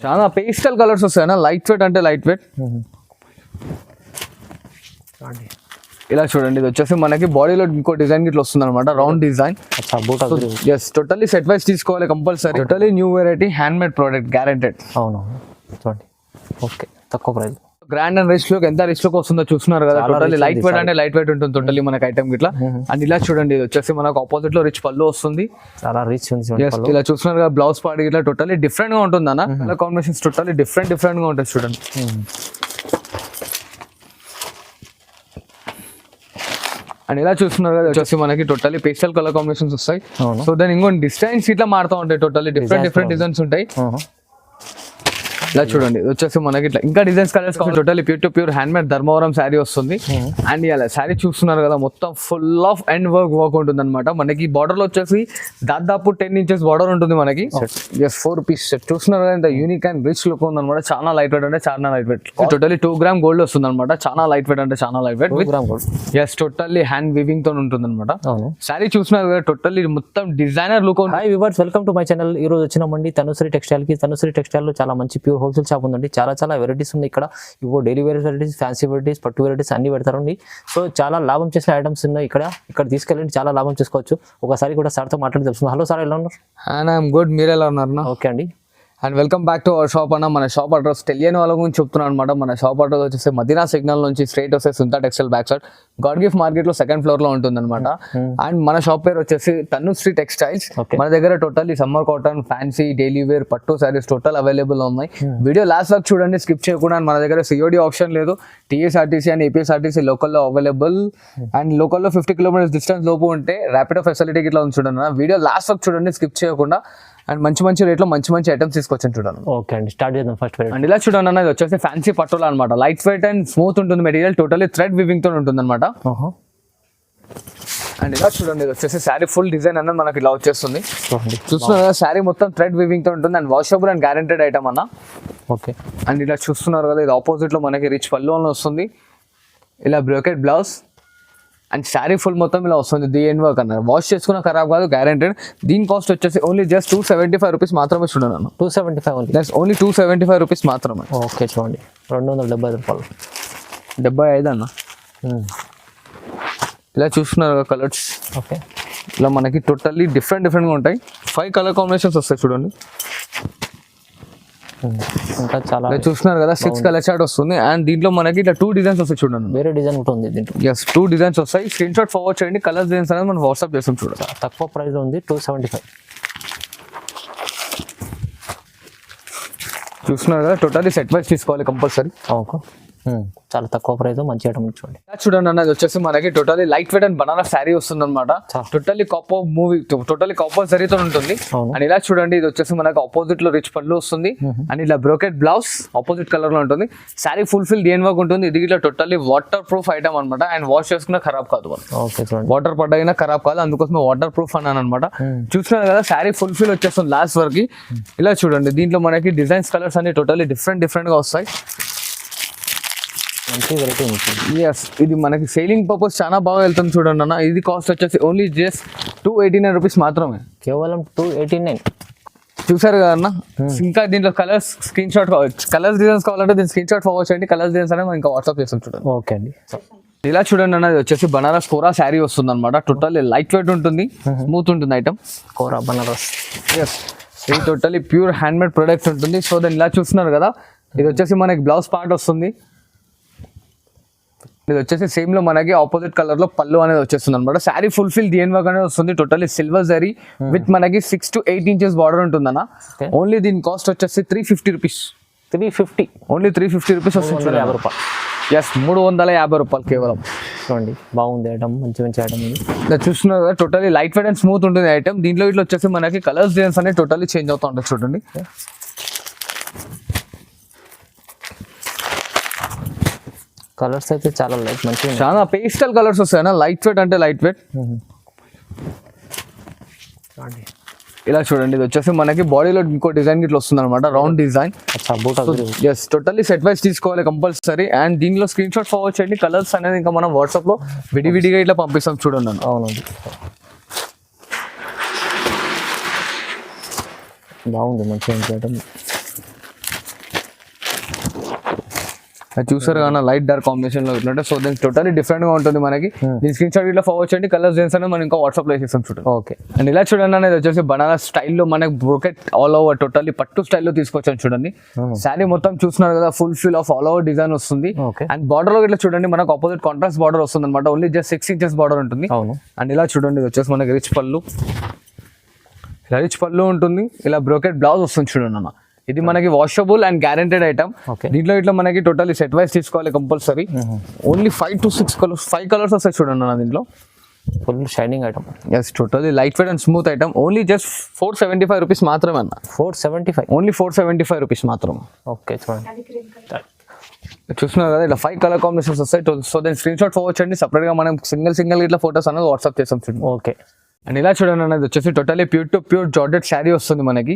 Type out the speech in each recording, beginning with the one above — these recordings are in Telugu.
చాలా పేస్టల్ కలర్స్ వస్తాయన్నా, లైట్ వెయిట్ అంటే లైట్ వెయిట్. ఇలా చూడండి, ఇది వచ్చేసి మనకి బాడీలో ఇంకో డిజైన్ ఇట్లా వస్తుంది అనమాట, round design. Yes, totally set wise తీసుకోవాలి compulsory. Totally new variety handmade product, guaranteed. అవును చూడండి. ఓకే, తక్కువ price. Grand and rich look, ఎంత రిచ్ లుక్ వస్తుందో చూస్తున్నారు కదా. టోటల్లీ లైట్ వెయిట్ అంటే లైట్ వెయిట్ ఉంటుంది టోటల్లీ మనకి ఐటమ్ ఇట్లా. అండ్ ఇలా చూడండి, ఇది వచ్చేసి మనకు ఆపోజిట్ లో రిచ్ పళ్ళు వస్తుంది, చాలా రిచ్ ఉంది. ఇలా చూస్తున్నారు కదా, బ్లౌజ్ పార్ట్ ఇట్లా టోటల్లీ డిఫరెంట్ గా ఉంటుంది అన్న. ఇలా కాంబినేషన్స్ టోటల్లీ డిఫరెంట్ గా ఉంటుంది చూడండి. అండ్ ఇలా చూస్తున్నారు కదా, వచ్చేసి మనకి టోటల్లీ పేస్టల్ కలర్ కాంబినేషన్స్ వస్తాయి. సో దాని ఇంకొన్ని డిజైన్స్ ఇట్లా మారుతూ ఉంటాయి, టోటల్లీ డిఫరెంట్ డిజైన్స్ ఉంటాయి. ఇలా చూడండి, వచ్చేసి మనకి ఇట్లా ఇంకా designs colours totally pure to pure hand made Dharmavaram sari వస్తుంది. అండ్ ఇలా శారీ చూస్తున్నారు కదా, మొత్తం ఫుల్ ఆఫ్ ఎండ్ వర్క్ ఉంటుంది అనమాట. మనకి బార్డర్ లో వచ్చేసి దాదాపు 10 inches బార్డర్ ఉంటుంది మనకి. 4 piece సెట్ చూస్తున్నారు కదా, ఇంత యూనిక్ అండ్ రిచ్ లుక్ ఉంది అనమాట. చాలా లైట్ వెయిట్ అంటే చాలా light weight. Totally 2 grams gold వస్తుంది అనమాట. చాలా లైట్ వెయిట్ అంటే చాలా light weight. 2 grams gold. Yes, totally hand weaving తో ఉంటుంది అనమాట. శారీ చూస్తున్నారు కదా, టోటల్లీ మొత్తం designer look. Hi viewers, welcome to my channel. ఈ రోజు వచ్చినామండి తనుశ్రీ టెక్స్టైల్ కి. తనుశ్రీ టెక్స్టైల్ లో చాలా మంచి ప్యూర్ హోల్సేల్ షాప్ ఉందండి. చాలా వెరైటీస్ ఉంది ఇక్కడ. ఇవో daily wear varieties, fancy varieties, పట్టు వెరైటీస్ అన్ని పెడతారండి. సో చాలా లాభం చేసే ఐటమ్స్ ఉన్నాయి ఇక్కడ తీసుకెళ్ళండి, చాలా లాభం చేసుకోవచ్చు. ఒకసారి కూడా సార్తో మాట్లాడి తెలుస్తుంది. హలో సార్, ఎలా ఉన్నారు? ఐఎమ్ గుడ్, మీరు ఎలా ఉన్నారు? ఓకే అండి. And welcome back to our shop అన్న. మన షాప్ అడ్రస్ తెలియని వాళ్ళ గురించి చెప్తున్నాను అనమాట. మన షాప్ అడ్రస్ వచ్చేసి మదీనా సిగ్నల్ నుంచి స్ట్రైట్ వస్తే Suntha textile back side God gift market లో 2nd floor లో ఉంటుంది అనమాట. అండ్ మన షాప్ పేరు వచ్చేసి తనుశ్రీ టెక్స్టైల్స్. మన దగ్గర totally summer cotton, fancy, daily wear, పట్టు సారీస్ టోటల్ అవైలబుల్ ఉన్నాయి. వీడియో లాస్ట్ వరకు చూడండి, స్కిప్ చేయకుండా. మన దగ్గర COD ఆప్షన్ లేదు. TSRTC అండ్ APSRTC లోకల్లో అవైలబుల్. అండ్ లోకల్లో 50 kilometers డిస్టెన్స్ లోపు ఉంటే ర్యాపిడో ఫెసిలిటీ ఇట్లా ఉంది చూడండి. వీడియో లాస్ట్ వరకు చూడండి, స్కిప్ చేయకుండా. అండ్ మంచి రేట్లో మంచి ఐటమ్స్ తీసుకొచ్చి చూడండి. ఓకే అండి, స్టార్ట్ చేద్దాం ఫస్ట్. అండ్ ఇలా చూడండి అన్న, ఇది వచ్చేసి ఫ్యాన్సీ పట్టులో అనమాట. లైట్ వెయిట్ అండ్ స్మూత్ ఉంటుంది మెటీరియల్, టోటల్లీ థ్రెడ్ వివింగ్ తో ఉంటుంది అనమాట. అండ్ ఇలా చూడండి, ఇది వచ్చేసి శారీ ఫుల్ డిజైన్ అన్నది మనకి ఇలా వచ్చేస్తుంది. చూస్తున్నారు కదా, శారీ మొత్తం థ్రెడ్ వివింగ్ తో ఉంటుంది. And washable and guaranteed item అన్న. ఓకే. అండ్ ఇలా చూస్తున్నారు కదా, ఇది ఆపోజిట్ లో మనకి రిచ్ పళ్ళు వస్తుంది. ఇలా brocade blouse and sari full మొత్తం ఇలా వస్తుంది. DN వర్క్ అన్నారు, వాష్ చేసుకున్న ఖరాబ్ కాదు, గ్యారెంటెడ్. దీని కాస్ట్ వచ్చేసి ఓన్లీ జస్ట్ 275 rupees మాత్రమే చూడండి. 275 ఓన్లీ. దట్స్ ఓన్లీ 275 rupees మాత్రమే. ఓకే చూడండి, 275 రూపాయలు. 75 అన్న. ఇలా చూస్తున్నారు కలర్స్. ఓకే. ఇలా మనకి టోటల్లీ డిఫరెంట్గా ఉంటాయి. 5 కలర్ కాంబినేషన్స్ వస్తాయి చూడండి. ఇంకా చాలా చూస్తున్నారు కదా, 6 కలర్ చార్ట్ వస్తుంది. అండ్ దీంట్లో మనకి ఇట్లా 2 డిజైన్స్ వస్తాయి చూడండి. వేరే డిజైన్ కూడా ఉంది దీంట్లో. ఎస్, 2 డిజైన్స్ వస్తాయి. స్క్రీన్ షాట్ ఫార్వర్డ్ చేయండి. కలర్ డిజైన్స్ అనేది మనం వాట్సాప్ చేస్తాం చూడండి. తక్కువ ప్రైస్ ఉంది, 275. చూస్తున్నారు కదా, టోటల్లీ సెట్ వైస్ తీసుకోవాలి కంపల్సరీ. ఓకే, చాలా తక్కువ ప్రైస్, మంచి ఐటమ్ చూడండి. చూడండి అన్నది వచ్చేసి మనకి totally light weight and banana sari వస్తుంది అనమాట. టోటల్లీ కాపర్ జరీతో ఉంటుంది. అండ్ ఇలా చూడండి, ఇది వచ్చేసి మనకి ఆపోజిట్ లో రిచ్ పళ్ళు వస్తుంది. అండ్ ఇలా బ్రోకెట్ బ్లౌజ్ ఆపోజిట్ కలర్ లో ఉంటుంది. శారీ ఫుల్ DN వర్క్ ఉంటుంది. ఇది ఇట్లా టోటల్లీ వాటర్ ప్రూఫ్ ఐటమ్ అనమాట. అండ్ వాష్ చేసుకున్నా ఖరాబ్ కాదు. వాటర్ పడ్డైనా ఖరాబ్ కాదు, అందుకోసం వాటర్ ప్రూఫ్ అన్నాను అనమాట. చూస్తున్నారు కదా, శారీ ఫుల్ వచ్చేస్తుంది లాస్ట్ వరకు. ఇలా చూడండి, దీంట్లో మనకి డిజైన్స్ కలర్స్ అన్ని టోటల్లీ డిఫరెంట్ గా వస్తాయి. ఎస్, ఇది మనకి సేలింగ్ పర్పస్ చాలా బాగా వెళ్తుంది చూడండి అన్న. ఇది కాస్ట్ వచ్చేసి ఓన్లీ జస్ట్ 289 rupees మాత్రమే. కేవలం 289. చూసారు కదా అన్న. ఇంకా దీంట్లో కలర్స్ స్క్రీన్ షాట్ కావచ్చు, కలర్స్ డిజైన్స్ కావాలంటే దీని స్క్రీన్ షాట్ ఫార్వర్డ్ చేయండి. కలర్స్ డిజైన్స్ అనేది మనం ఇంకా వాట్సాప్ చేస్తాం చూడండి. ఓకే అండి. ఇలా చూడండి అన్న, ఇది వచ్చేసి బనారస్ కోరా శారీ వస్తుంది అనమాట. టోటల్లీ లైట్ వెయిట్ ఉంటుంది, స్మూత్ ఉంటుంది ఐటమ్. కోరా బనారస్. ఎస్, ఇది totally pure hand made product ఉంటుంది. సో దాన్ని ఇలా చూస్తున్నారు కదా, ఇది వచ్చేసి మనకి బ్లౌజ్ పార్ట్ వస్తుంది. ఇది వచ్చేసి సేమ్ లో మనకి ఆపోజిట్ కలర్ లో పళ్ళు అనేది వచ్చేస్తుంది అనమాట. శారీ ఫుల్ DN వర్క్ అనేది వస్తుంది. టోటల్లీ సిల్వర్ జరీ విత్ మనకి 6 to 8 inches బార్డర్ ఉంటుందన్న. ఓన్లీ దీని కాస్ట్ వచ్చేసి 350 rupees. 350 ఓన్లీ 350 rupees వస్తుంది. 350 రూపాయలు. ఎస్, 350 రూపాయలు కేవలం. చూడండి, బాగుంది ఐటమ్, మంచి ఐటమ్ ఉంది. చూస్తున్నారు కదా, totally light weight and smooth ఉంటుంది ఐటమ్. దీంట్లో ఇట్లా వచ్చేసి మనకి కలర్స్ డిజైన్స్ అనేది టోటల్లీ చేంజ్ అవుతూ ఉంటాయి చూడండి. కలర్స్ అయితే చాలా లైట్, మంచిగా చాలా పేస్టల్ కలర్స్ వస్తాయన్న. లైట్ వెయిట్ అంటే లైట్ వెయిట్. ఇలా చూడండి, ఇది వచ్చేసి మనకి బాడీలో ఇంకో డిజైన్ ఇట్లా వస్తుంది అనమాట, round design. Yes, totally set wise తీసుకోవాలి కంపల్సరీ. అండ్ దీనిలో స్క్రీన్ షాట్ ఫార్వర్డ్ చేయండి. కలర్స్ అనేది ఇంకా మనం వాట్సాప్ లో విడివిడిగా ఇట్లా పంపిస్తాం చూడండి అన్న. అవునండి, బాగుంది, మంచిగా ఐటమ్. అది చూసారు కానీ లైట్ డార్క్ కాంబినేషన్ లో ఇట్లా సో దీనికి టోటలీ డిఫరెంట్ గా ఉంటుంది మనకి. దీని స్క్రీన్ షాట్ ఇట్లా ఫార్వర్డ్ చేయండి, కలర్స్ జెన్స్ అని మనం ఇంకా వాట్సాప్ లో చేస్తాం చూడండి. ఓకే అండ్ ఇలా చూడండి అనేది వచ్చేసి బనారస్ స్టైల్లో మనకి బ్రోకెట్ ఆల్ ఓవర్ టోటల్లీ పట్టు స్టైల్లో తీసుకొచ్చాను చూడండి. శారీ మొత్తం చూస్తున్నారు కదా, full fill of all over design వస్తుంది. ఓకే అండ్ బార్డర్ లో ఇట్లా చూడండి మనకు ఆపోజిట్ కాంట్రాస్ట్ బార్డర్ వస్తుంది అనమాట. ఓన్లీ జస్ట్ 6 ఇంచెస్ బార్డర్ ఉంటుంది. అవును. అండ్ ఇలా చూడండి ఇది వచ్చేసి మనకి రిచ్ పళ్ళు, ఇలా రిచ్ పళ్ళు ఉంటుంది. ఇలా బ్రోకెట్ బ్లౌజ్ వస్తుంది చూడండి అన్న. ఇది మనకి washable and guaranteed item. Okay. దీంట్లో ఇట్లా మనకి టోటల్లీ సెట్ వైస్ తీసుకోవాలి compulsory. Only 5 to 6 colours, 5 colours వస్తాయి చూడండి అన్న దీంట్లో. Full shining item. Yes totally light weight and smooth item. Only just 475 rupees మాత్రమే అన్న. 475. ఓన్లీ 475 రూపీస్ మాత్రం. ఓకే చూడండి. చూస్తున్నారు కదా ఇట్లా 5 కలర్ కాంబినేషన్స్ వస్తాయి. సో దాని స్క్రీన్ షాట్ ఫార్వర్డ్ చేయండి, సపరేట్ గా మనం సింగిల్ ఇట్లా ఫోటోస్ అనేది వాట్సాప్ చేస్తాం చూడండి. ఓకే. అండ్ ఇలా చూడండి అనేది వచ్చేసి totally pure to pure georgette sari వస్తుంది మనకి.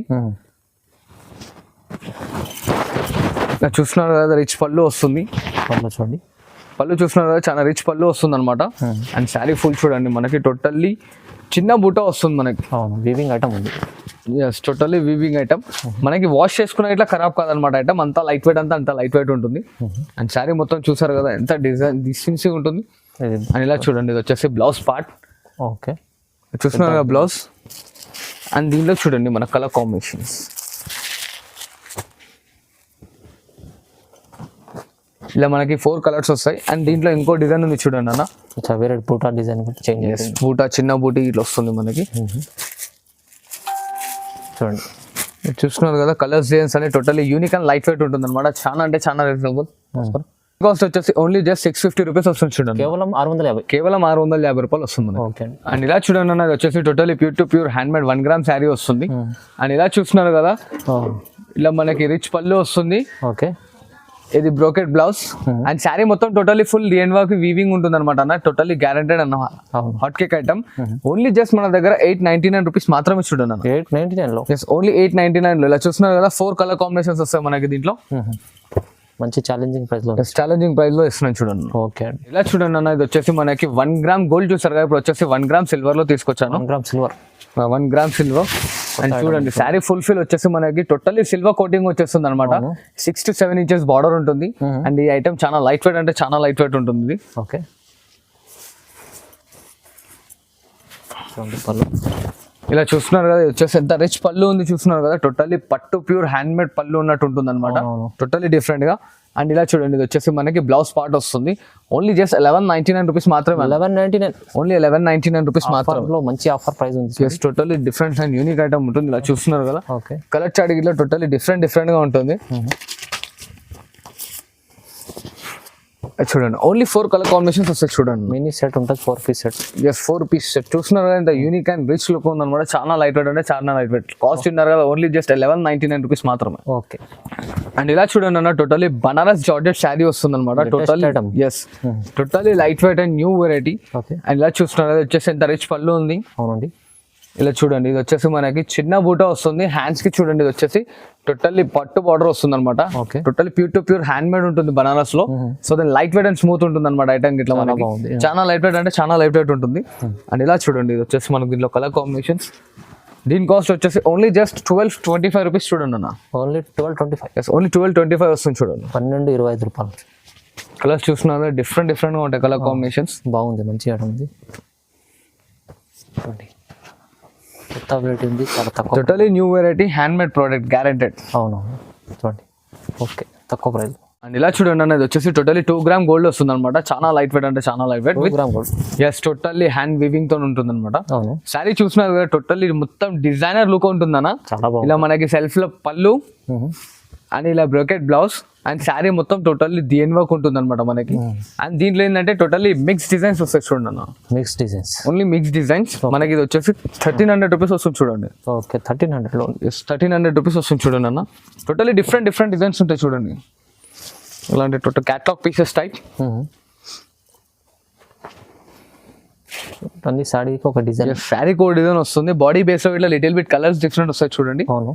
ఇలా చూస్తున్నారు కదా రిచ్ పళ్ళు వస్తుంది. చూడండి పళ్ళు చూస్తున్నారు కదా చాలా రిచ్ పళ్ళు వస్తుంది అనమాట. అండ్ శారీ ఫుల్ చూడండి మనకి టోటల్లీ చిన్న బూట వస్తుంది మనకి. అవును, వీవింగ్ ఐటమ్ ఉంది. Yes totally weaving item. మనకి వాష్ చేసుకున్న ఇట్లా ఖరాబ్ కాదనమాట ఐటమ్. అంతా లైట్ వెయిట్, అంతా లైట్ వెయిట్ ఉంటుంది. అండ్ శారీ మొత్తం చూసారు కదా ఎంత డిజైన్ డిస్టింగ్స్ ఉంటుంది. అండ్ ఇలా చూడండి ఇది వచ్చేసి బ్లౌజ్ పార్ట్. ఓకే చూస్తున్నారు కదా బ్లౌజ్. అండ్ దీనిలో చూడండి మన కలర్ కాంబినేషన్స్. ఇలా మనకి 4 కలర్స్ వస్తాయి. అండ్ దీంట్లో ఇంకో డిజైన్ ఉంది చూడండి అన్న. వేరే బూటా డిజైన్ చేంజ్ చేసి బూటా చిన్న బూటీ ఇట్లా వస్తుంది మనకి. చూడండి చూస్తున్నారు కదా కలర్స్ డిజైన్స్ అనేది totally unique and light weight ఉంటుంది అనమాట. చాలా అంటే చాలా రీజనబుల్. కాస్ట్ వచ్చేసి ఓన్లీ జస్ట్ 650 రూపీస్ వస్తుంది చూడండి. కేవలం 650. కేవలం 650 రూపాయలు వస్తుంది. ఓకే. అండ్ ఇలా చూడండి అన్నది వచ్చేసి totally pure to pure hand made 1 gram sari వస్తుంది. అండ్ ఇలా చూస్తున్నారు కదా ఇలా మనకి రిచ్ పళ్ళు వస్తుంది. ఓకే. ఇది బ్రోకెట్ బ్లౌజ్. అండ్ శారీ మొత్తం టోటల్లీ ఫుల్ డిఎన్ వర్క్ వీవింగ్ ఉంటుంది అనమాట అన్న. టోటల్లీ గ్యారెంటెడ్ అన్న hot cake item. Only just మన దగ్గర 899 రూపీస్ మాత్రమే చూడండి అన్న. 899 లో. ఎస్ ఓన్లీ 899 లో. ఇలా చూస్తున్నారు కదా 4 కలర్ కాంబినేషన్స్ వస్తాయి మనకి దీంట్లో. మంచి ఛాలెంజింగ్ ప్రైస్ లో. ఛాలెంజింగ్ ప్రైస్ లో ఇస్తున్నాను చూడండి. ఓకే. ఇలా చూడండి అన్న ఇది వచ్చేసి మనకి 1 గ్రామ్ గోల్డ్ చూసారు కదా, ఇప్పుడు వచ్చేసి 1 గ్రామ్ సిల్వర్ లో తీసుకొచ్చాను. 1 gram silver. 1 gram silver. And చూడండి శారీ ఫుల్ ఫిల్ వచ్చేసి మనకి టోటల్లీ సిల్వర్ కోటింగ్ వచ్చేస్తుంది అనమాట. 6 to 7 ఇంచెస్ బార్డర్ ఉంటుంది. అండ్ ఈ ఐటమ్ చాలా లైట్ వెయిట్ అంటే చాలా లైట్ వెయిట్ ఉంటుంది. ఓకే. ఇలా చూస్తున్నారు కదా వచ్చేసి ఎంత రిచ్ పళ్ళు ఉంది చూస్తున్నారు కదా. టోటల్లీ పట్టు ప్యూర్ హ్యాండ్ మేడ్ పళ్ళు ఉన్నట్టు ఉంటుంది అనమాట. టోటల్లీ డిఫరెంట్ గా. అండ్ ఇలా చూడండి ఇది వచ్చేసి మనకి బ్లౌజ్ పార్ట్ వస్తుంది. ఓన్లీ జస్ట్ 1199 రూపీస్ మాత్రమే. 1199. ఓన్లీ 1199 రూపీస్ మాత్రమే. మంచి ఆఫర్ ప్రైస్ ఉంది. Just totally different and unique item ఉంటుంది. ఇలా చూస్తున్నారు కదా ఓకే. కలర్ చార్ట్ ఇట్లా టోటల్లీ డిఫరెంట్ గా ఉంటుంది. చూడండి ఓన్లీ 4 కలర్ కాంబినేషన్స్ వస్తాయి చూడండి. మినీ సెట్ ఉంటుంది 4 piece set. Yes 4 piece set. చూస్తున్నారు కదా ఇంత యూనిక్ అండ్ రిచ్ లుక్ ఉంది అనమాట. చాలా లైట్ వెయిట్ అంటే చాలా లైట్ వెయిట్. కాస్ట్ ఉన్నారు కదా ఓన్లీ జస్ట్ 1199 రూపీస్ మాత్రమే. ఓకే. అండ్ ఇలా చూడండి అన్న టోటల్లీ బనారస్ జార్జెట్ శారీ వస్తుంది అనమాట. Totally yes totally light weight and new variety. Okay. And ఇలా చూస్తున్నారు కదా వచ్చేసి ఎంత రిచ్ పళ్ళు ఉంది. అవునండి. ఇలా చూడండి ఇది వచ్చేసి మనకి చిన్న బూట వస్తుంది. హ్యాండ్స్ కి చూడండి ఇది వచ్చేసి టోటల్లీ పట్టు బార్డర్ వస్తుంది అనమాట. Totally pure to pure hand made ఉంటుంది బనారస్ లో. సో దాని లైట్ వెయిట్ అండ్ స్మూత్ ఉంటుంది అనమాట ఐటమ్. ఇట్లా మనకి చాలా లైట్ వెయిట్ అంటే చాలా లైట్ వెయిట్ ఉంటుంది. అండ్ ఇలా చూడండి ఇది వచ్చేసి మనకి దీంట్లో కలర్ కాంబినేషన్స్. దీని కాస్ట్ వచ్చేసి ఓన్లీ జస్ట్ 1225 రూపీస్ చూడండి అన్న. ఓన్లీ 1225. ఎస్ ఓన్లీ 1225 వస్తుంది చూడండి. 1225 రూపాయలు. కలర్స్ చూస్తున్నారు డిఫరెంట్ గా ఉంటాయి కలర్ కాంబినేషన్స్. బాగుంది, మంచిగా ఉంది. కొత్త వెరైటీ ఉంది, చాలా తక్కువ. Totally new variety handmade product guaranteed. అవునవును చూడండి. ఓకే, తక్కువ ప్రైస్. అండ్ ఇలా చూడండి అనేది వచ్చేసి టోటలీ 2 గ్రామ్ గోల్డ్ వస్తుంది అనమాట. చాలా లైట్ వెయిట్ అంటే చాలా light weight. 2 gram gold. Yes totally hand weaving తో ఉంటుంది అనమాట. అవును. శారీ చూస్తున్నారు కదా టోటల్లీ మొత్తం డిజైనర్ లుక్ ఉంటుందన్న. చాలా బాగుంది. ఇలా మనకి సెల్ఫ్ లో పళ్ళు అండ్ ఇలా బ్రోకెట్ బ్లౌజ్ అండ్ శారీ మొత్తం టోటల్లీ డిఎన్ వర్క్ ఉంటుంది అనమాట మనకి. అండ్ దీంట్లో ఏంటంటే టోటల్లీ మిక్స్ డిజైన్స్ వస్తాయి చూడండి అన్న. Mix designs. Only mix designs. మనకి ఇది వచ్చేసి 1300 రూపీస్ వస్తుంది చూడండి. ఓకే, 1300 లో. 1300 రూపీస్ వస్తుంది చూడండి అన్న. టోటల్లీ డిఫరెంట్ డిజైన్స్ ఉంటాయి చూడండి. ఇలాంటి టోటల్ క్యాట్లాగ్ పీసెస్ టైప్. అన్ని శారీకి ఒక డిజైన్. శారీకి ఒక డిజైన్ వస్తుంది. బాడీ బేస్ లో ఇట్లా లిటిల్ బిట్ కలర్స్ డిఫరెంట్ వస్తాయి చూడండి. అవును.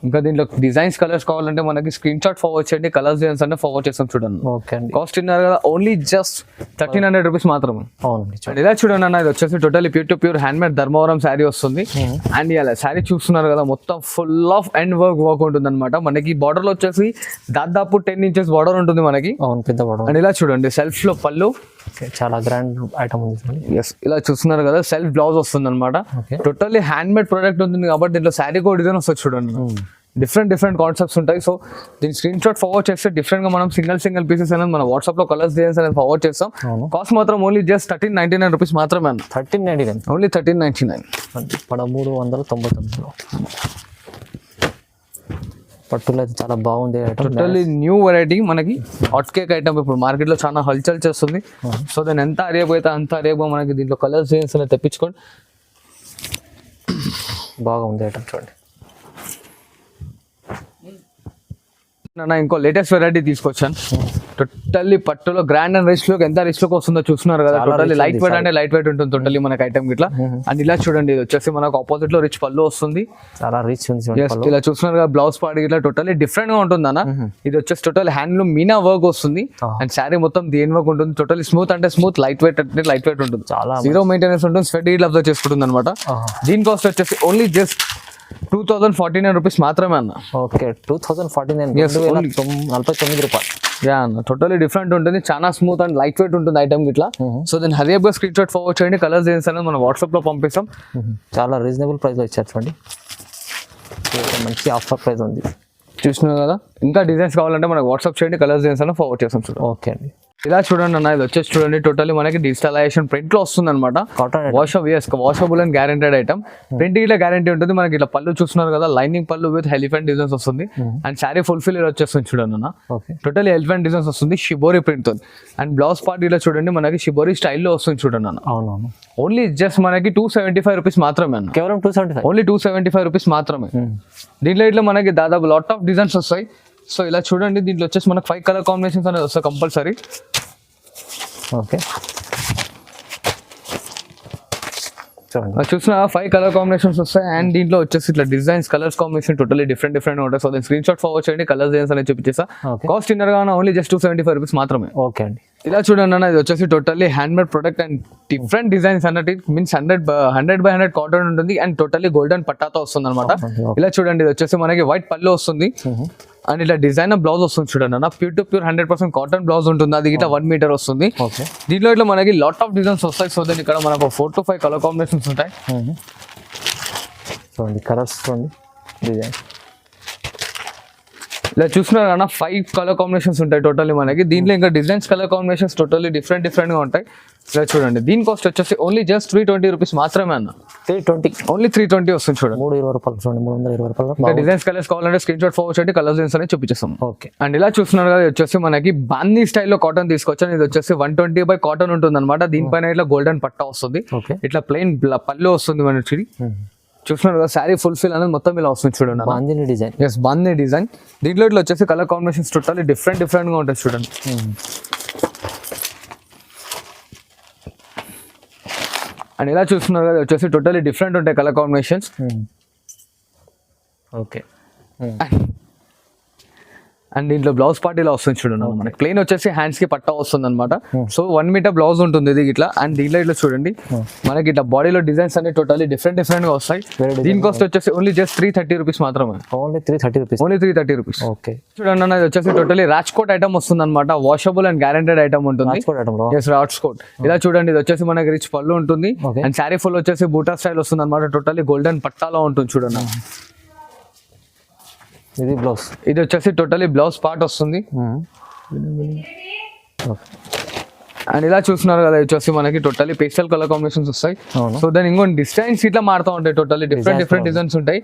ఇంకా దీంట్లో డిజైన్స్ కలర్స్ కావాలంటే మనకి స్క్రీన్ షాట్ ఫార్వర్డ్ చేయండి, కలర్స్ డిజైన్స్ అంటే ఫార్వర్డ్ చేస్తాం చూడండి. ఓకే అండి. కాస్ట్ ఇన్నారు కదా, ఓన్లీ జస్ట్ 1300 రూపీస్ మాత్రమే. అవునండి. అండ్ ఇలా చూడండి అన్న, ఇది వచ్చేసి totally pure to pure hand made Dharmavaram sari వస్తుంది. అండ్ ఇలా శారీ చూస్తున్నారు కదా, మొత్తం ఫుల్ ఆఫ్ ఎండ్ వర్క్ ఉంటుంది అనమాట. మనకి బార్డర్ లో వచ్చేసి దాదాపు 10 ఇంచెస్ బార్డర్ ఉంటుంది మనకి. అవును, పెద్ద బార్డర్. అండ్ ఇలా చూడండి సెల్ఫ్ లో పళ్ళు, చాలా గ్రాండ్ ఐటమ్ ఉంది. ఎస్, ఇలా చూస్తున్నారు కదా, సెల్ఫ్ బ్లౌజ్ వస్తుంది అనమాట. టోటల్లీ హ్యాండ్ మేడ్ ప్రొడక్ట్ ఉంటుంది కాబట్టి దీంట్లో శారీ కూడా డిజైన్ వస్తుంది చూడండి. డిఫరెంట్ కాన్సెప్ట్స్ ఉంటాయి. సో దీని స్క్రీన్ షాట్ ఫార్వర్డ్ చేస్తే డిఫరెంట్ గా మనం సింగిల్ పీసెస్ అనేది మన వాట్సాప్ లో కలర్స్ డిజైన్స్ అనేది ఫార్వర్డ్ చేస్తాం. కాస్ట్ మాత్రం ఓన్లీ జస్ట్ 1399 రూపీస్ మాత్రమే అన్న. 1399, ఓన్లీ 1399. 1399. పట్టులో అయితే చాలా బాగుంది ఐటమ్. టోటల్లీ న్యూ వెరైటీ మనకి హాట్ కేక్ ఐటమ్ ఇప్పుడు మార్కెట్ లో చాలా హల్చల్ చేస్తుంది. సో దాని ఎంత అరేబ్ అయితే అంత అరేబ్ మనకి దీంట్లో కలర్స్ డిజైన్స్ అనేది తెప్పించుకోండి. బాగుంది ఐటమ్ చూడండి. ఇంకో లేటెస్ట్ వెరైటీ తీసుకొచ్చాను. టోటల్లీ పట్టులో గ్రాండ్ అండ్ రిచ్ లుక్, ఎంత రిచ్ లుక్ వస్తుందో చూస్తున్నారు కదా. టోటల్లీ లైట్ వెయిట్ అంటే లైట్ వెయిట్ ఉంటుంది టోటల్లీ మనకి ఐటమ్ ఇట్లా. అండ్ ఇలా చూడండి, ఇది వచ్చేసి మనకు ఆపోజిట్ లో రిచ్ పళ్ళు వస్తుంది. చాలా రిచ్ ఉంది. ఇలా చూస్తున్నారు కదా, బ్లౌజ్ పార్ట్ ఇట్లా టోటల్లీ డిఫరెంట్ గా ఉంటుంది అన్న. ఇది వచ్చేసి టోటల్ హ్యాండ్లూమ్ మీనా వర్క్ వస్తుంది. అండ్ శారీ మొత్తం దేని వర్క్ ఉంటుంది. టోటల్లీ స్మూత్ అంటే స్మూత్, లైట్ వెయిట్ అంటే లైట్ వెయిట్ ఉంటుంది. చాలా జీరో మెయింటెనెన్స్ ఉంటుంది. స్వెట్ ఇట్లా అబ్జర్వ్ చేసుకుంటుంది అనమాట. దీని కాస్ట్ వచ్చేసి ఓన్లీ జస్ట్ 2049 రూపీస్ మాత్రమే అన్న. ఓకే, 2049, 49 రూపాయలు. యా అన్న, టోటల్లీ డిఫరెంట్ ఉంటుంది. చాలా స్మూత్ అండ్ లైట్ వెయిట్ ఉంటుంది ఐటమ్ ఇట్లా. సో దీన్ని హరియబ్గా స్క్రీన్ షాట్ ఫార్వర్డ్ చేయండి, కలర్స్ డిజైన్స్ అనేది మనం వాట్సాప్ లో పంపిస్తాం. చాలా రీజనబుల్ ప్రైస్ లో ఇచ్చారు చూడండి. మంచి ఆఫర్ ప్రైస్ ఉంది, చూసినారు కదా. ఇంకా డిజైన్స్ కావాలంటే మనకు వాట్సాప్ చేయండి, కలర్స్ డిజైన్స్ అనేది ఫార్వర్డ్ చేస్తాం చూడండి. ఓకే అండి. ఇలా చూడండి అన్న, ఇది వచ్చేసి చూడండి టోటల్లీ మనకి డిజిటలైజేషన్ ప్రింట్ లో వస్తుంది అనమాట. Washable and guaranteed item. Print ఇట్లా గ్యారెంటీ ఉంటుంది మనకి. ఇట్లా పళ్ళు చూస్తున్నారు కదా, లైనింగ్ పళ్ళు విత్ ఎలిఫెంట్ డిజైన్స్ వస్తుంది. అండ్ శారీ ఫుల్ఫిల్ వచ్చేస్తుంది చూడండి అన్న. టోటల్లీ ఎలిఫెంట్ డిజైన్స్ వస్తుంది, షిబోరి ప్రింట్ తో. అండ్ బ్లౌజ్ పార్ట్ ఇలా చూడండి మనకి షిబోరి స్టైల్లో వస్తుంది చూడండి అన్న. అవునవును. ఓన్లీ జస్ట్ మనకి 275 రూపీస్ మాత్రమే అన్న. కేవలం 275, ఓన్లీ 275 రూపీస్ మాత్రమే. దీంట్లో ఇట్లా మనకి దాదాపు లాట్ ఆఫ్ డిజైన్స్ వస్తాయి. సో ఇలా చూడండి, దీంట్లో వచ్చేసి మనకు 5 కలర్ కాంబినేషన్స్ అనేది వస్తాయి కంపల్సరీ. ఓకే, చూసిన 5 కలర్ కాంబినేషన్స్ వస్తాయి. అండ్ దీంట్లో వచ్చేసి ఇట్లా designs colours combination totally different ఉంటాయి. సో దాని స్క్రీన్ షాట్ ఫార్వర్డ్ చేయండి, కలర్స్ డిజైన్స్ అనేది చూపించేస్తా. కాస్ట్ ఇన్నర్ గా ఓన్లీ జస్ట్ 275 రూపీస్ మాత్రమే. ఓకే అండి. ఇలా చూడండి అన్న, ఇది వచ్చేసి totally hand made product and different designs అన్నట్టు. మీన్స్ 100/100 కాటన్ ఉంటుంది అండ్ టోటల్లీ గోల్డెన్ పట్టాతో వస్తుంది అనమాట. ఇలా చూడండి, ఇది వచ్చేసి మనకి వైట్ పళ్ళు వస్తుంది. అండ్ ఇట్లా డిజైనర్ బ్లౌజ్ వస్తుంది చూడండి అన్న. Pure to pure 100% cotton blouse ఉంటుంది. అది ఇట్లా 1 మీటర్ వస్తుంది. దీంట్లో ఇట్లా మనకి లాట్ ఆఫ్ డిజైన్స్ వస్తాయి. సో దాని ఇక్కడ మనకు 4 to 5 కలర్ కాంబినేషన్స్ ఉంటాయి. చూడండి కలర్స్, చూడండి డిజైన్. ఇలా చూస్తున్నారు అన్న, 5 కలర్ కాంబినేషన్స్ ఉంటాయి టోటల్లీ మనకి. దీంట్లో ఇంకా designs colour combinations totally different గా ఉంటాయి. ఇలా చూడండి, దీని కాస్ట్ వచ్చేసి ఓన్లీ జస్ట్ 320 రూపీస్ మాత్రమే అన్న. 320, ఓన్లీ 320 వస్తుంది చూడండి. 320 రూపాయలు చూడండి, 320 రూపాయలు. ఇంకా డిజైన్స్ కలర్స్ కావాలంటే స్క్రీన్ షాట్ ఫార్వర్డ్ చేయండి, కలర్స్ డిజైన్స్ అనేది చూపించేస్తాం. ఓకే. అండ్ ఇలా చూస్తున్నారు కదా, వచ్చేసి మనకి బాందీ స్టైల్లో కాటన్ తీసుకొచ్చాను. ఇది వచ్చేసి 120 by కాటన్ ఉంటుంది అనమాట. దీనిపైన ఇట్లా గోల్డెన్ పట్టా వస్తుంది. ఇట్లా ప్లెయిన్ పళ్ళు వస్తుంది మనకి. చూస్తున్నారు కదా, శారీ ఫుల్ఫిల్ అనేది మొత్తం ఇలా వస్తుంది చూడండి. బాందీ డిజైన్. ఎస్, బాందీ డిజైన్. దీంట్లో ఇట్లా వచ్చేసి కలర్ కాంబినేషన్స్ టోటల్లీ డిఫరెంట్ గా ఉంటాయి చూడండి. అండ్ ఇలా చూస్తున్నారు కదా, వచ్చేసి టోటల్లీ డిఫరెంట్ ఉంటాయి కలర్ కాంబినేషన్స్. ఓకే. అండ్ దీంట్లో బ్లౌజ్ పార్ట్ ఇలా వస్తుంది చూడండి మనకి. ప్లెయిన్ వచ్చేసి హ్యాండ్స్ కి పట్టా వస్తుంది అనమాట. సో 1 మీటర్ బ్లౌజ్ ఉంటుంది ఇది ఇట్లా. అండ్ దీంట్లో ఇట్లా చూడండి మనకి ఇట్లా బాడీలో డిజైన్స్ అన్ని టోటల్లీ డిఫరెంట్ గా వస్తాయి. దీని కాస్ట్ వచ్చేసి ఓన్లీ జస్ట్ 330 రూపీస్ మాత్రమే. Only 330 rupees. Only 330 rupees. Okay. చూడండి అన్న, ఇది వచ్చేసి టోటల్లీ రాజ్కోట్ ఐటమ్ వస్తుంది అనమాట. వాషబుల్ అండ్ గ్యారెంటెడ్ ఐటమ్ ఉంటుంది. రాజ్కోట్. ఇలా చూడండి, ఇది వచ్చేసి మనకి రిచ్ పళ్ళు ఉంటుంది. అండ్ శారీ ఫుల్ వచ్చేసి బూటా స్టైల్ వస్తుంది అనమాట. టోటల్లీ గోల్డెన్ పట్టాలో ఉంటుంది చూడండి. ఇది బ్లౌజ్. ఇది వచ్చేసి టోటలీ బ్లౌజ్ పార్ట్ వస్తుంది. అండ్ ఇలా చూస్తున్నారు కదా, వచ్చేసి మనకి టోటలీ పేస్టల్ కలర్ కాంబినేషన్స్ వస్తాయి. సో దాని ఇంకొన్ని డిజైన్స్ ఇట్లా మారుతూ ఉంటాయి. టోటలీ డిఫరెంట్ డిజైన్స్ ఉంటాయి.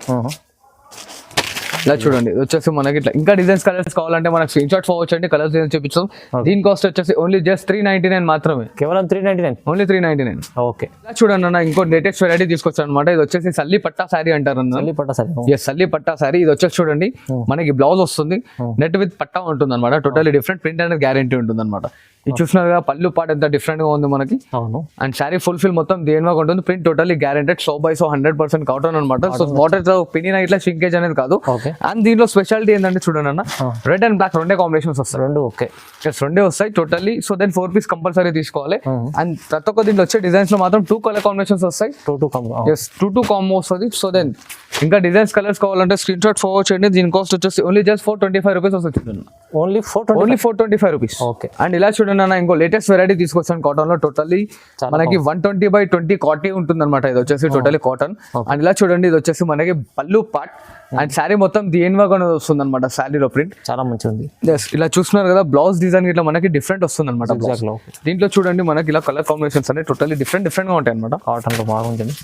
ఇలా చూడండి, ఇది వచ్చేసి మనకి ఇట్లా ఇంకా డిజైన్స్ కలర్స్ కావాలంటే మనకి స్క్రీన్ షాట్ ఫార్వర్డ్ చేయండి, కలర్స్ డిజైన్స్ చూపించాం. దీని కాస్ట్ వచ్చేసి ఓన్లీ జస్ట్ 399 మాత్రమే. కేవలం 399. ఓన్లీ 399. ఓకే. ఇలా చూడండి అన్న, ఇంకో లేటెస్ట్ వెరైటీ తీసుకొచ్చాను అనమాట. ఇది వచ్చేసి సల్లి పట్టా శారీ అంటారు అన్న. సల్లి పట్టా శారీ. ఎస్, సల్లి పట్టా శారీ. ఇది వచ్చేసి చూడండి మనకి బ్లౌజ్ వస్తుంది, నెట్ విత్ పట్టా ఉంటుంది అనమాట. టోటలీ డిఫరెంట్ ప్రింట్ అనేది గ్యారెంటీ ఉంటుంది అనమాట. ఇది చూసినారు కదా పళ్ళు పాట ఎంత డిఫరెంట్ గా ఉంది మనకి. అవును. అండ్ శారీ ఫుల్ఫిల్ మొత్తం దేనిగా ఉంటుంది. Print totally guaranteed, so by so 100% cotton అనమాట. సో వాటర్ తో పినిన ఇట్లా షింకేజ్ అనేది కాదు. ఓకే. అండ్ దీంట్లో స్పెషాలిటీ ఏంటంటే చూడండి అన్న, రెడ్ అండ్ బ్లాక్ రెండే కాంబినేషన్స్ వస్తాయి. రెండు ఓకే. రెండే వస్తాయి totally. So then 4 piece compulsory తీసుకోవాలి. అండ్ ప్రతి ఒక్క దీంట్లో వచ్చే డిజైన్స్ లో మాత్రం 2 కలర్ కాంబినేషన్స్ వస్తాయి. 2 కాంబో వస్తుంది. సో దెన్ ఇంకా డిజైన్స్ కలర్స్ కావాలంటే స్క్రీన్ షాట్ ఫార్వర్డ్ చేయండి. దీని కాస్ట్ వచ్చేసి ఓన్లీ జస్ట్ 425 రూపీస్ వస్తుంది. Only 425 rupees. ఓకే. అండ్ ఇలా చూడండి అన్న, ఇంకో లేటెస్ట్ వెరైటీ తీసుకొచ్చాను కాటన్ లో. టోటల్లీ మనకి 120x20 కాటన్ ఉంటుంది అనమాట. ఇది వచ్చేసి టోటలీ కాటన్. అండ్ ఇలా చూడండి, ఇది వచ్చేసి మనకి పళ్ళు పార్ట్ అండ్ శారీ మొత్తం దేనిగా వస్తుంది అనమాట. శారీలో ప్రింట్ చాలా మంచిగా ఉంది. ఇలా చూస్తున్నారు కదా, బ్లౌజ్ డిజైన్ ఇట్లా మనకి డిఫరెంట్ వస్తుంది అనమాట. దీంట్లో చూడండి మనకి ఇలా కలర్ కాంబినేషన్స్ అనేవి టోటలీ డిఫరెంట్ గా ఉంటాయి అనమాట. కాటన్ లో బాగుంటుంది.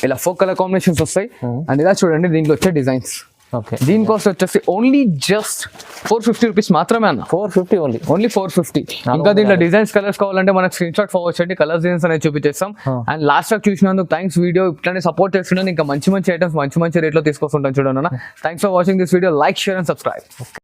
ఇలా 4 కలర్ కాంబినేషన్స్ వస్తాయి. అండ్ ఇలా చూడండి దీంట్లో వచ్చే డిజైన్స్. ఓకే. దీని కాస్ట్ వచ్చేసి ఓన్లీ జస్ట్ 450 రూపీస్ మాత్రమే అన్న. 450 ఓన్లీ 450. ఇంకా దీంట్లో డిజైన్స్ కలర్స్ కావాలంటే మనకి స్క్రీన్ షాట్ ఫార్వర్డ్ చేయండి, కలర్స్ డిజైన్స్ అనేది చూపించేస్తాం. అండ్ లాస్ట్ టైం చూసినందుకు థ్యాంక్స్. వీడియో ఇట్లానే సపోర్ట్ చేస్తున్నాను. ఇంకా మంచి ఐటమ్స్ మంచి రేట్లో తీసుకొస్తుంటాను చూడండి అన్న. Thanks for watching this video. Like, share and subscribe.